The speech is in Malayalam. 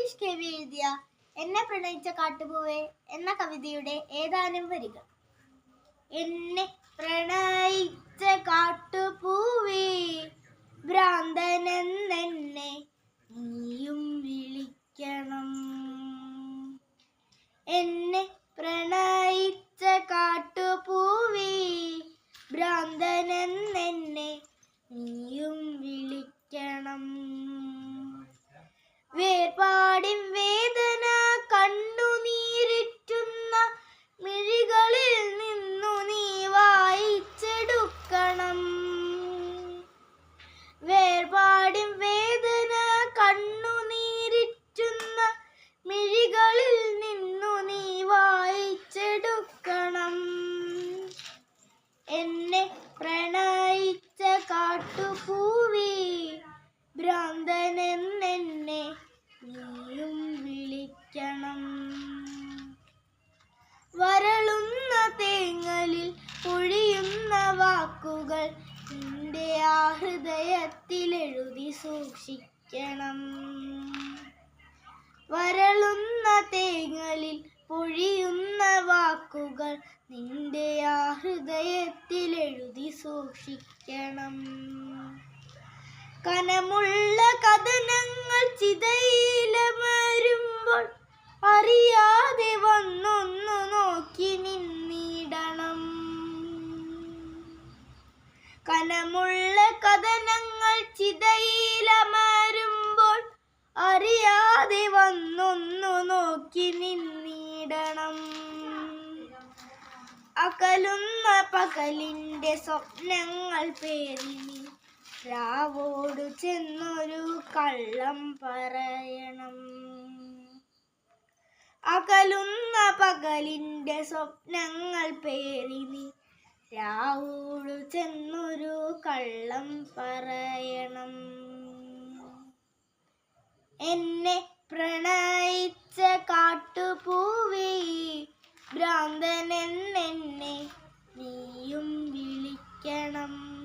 സതീഷ് കെ വി എഴുതിയ എന്നെ പ്രണയിച്ച കാട്ടുപൂവേ എന്ന കവിതയുടെ ഏതാനും വരികൾ. എന്നെ പ്രണയിച്ച കാട്ടുപൂവേ ഭ്രാന്തനെന്നെ നീയും വിളിക്കണം. എന്നെ പ്രണയിച്ച കാട്ടുപൂവേ ഭ്രാന്തനെന്നെ നീയും വിളിക്കണം. വേർപാടിൻ വേദന കണ്ണുനീരിറ്റുന്ന മിഴികളിൽ നിന്നു നീ വായിച്ചെടുക്കണം. വേർപാടിൻ വേദന കണ്ണുനീരിറ്റുന്ന മിഴികളിൽ നിന്നു നീ വായിച്ചെടുക്കണം. എന്നെ പ്രണയിച്ച കാട്ടുപൂവേ ഭ്രാന്തനെന്നെ നീയും വിളിക്കണം. വരളുന്ന തേങ്ങലിൽ പൊഴിയുന്ന വാക്കുകൾ നിന്റെ ആ ഹൃദയത്തിൽ എഴുതി സൂക്ഷിക്കണം. വരളുന്ന തേങ്ങലിൽ പൊഴിയുന്ന വാക്കുകൾ നിന്റെ ആ ഹൃദയത്തിൽ എഴുതി സൂക്ഷിക്കണം. കനമുള്ള കഥനങ്ങൾ ചിതയിലമരുമ്പോൾ അറിയാതെ വന്നൊന്നു നോക്കി നിന്നിടണം. കനമുള്ള കഥനങ്ങൾ ചിതയിലമരുമ്പോൾ അറിയാതെ വന്നൊന്നു നോക്കി നിന്നിടണം. അകലുന്ന പകലിന്റെ സ്വപ്നങ്ങൾ പേറി നീ രാവോടു ചെന്നൊരു കള്ളം പറയണം. അകലുന്ന പകലിന്റെ സ്വപ്നങ്ങൾ പേറി നീ രാവോടു ചെന്നൊരു കള്ളം പറയണം. എന്നെ പ്രണയിച്ച കാട്ടുപൂവേ ഭ്രാന്തനെന്നെ നീയും വിളിക്കണം.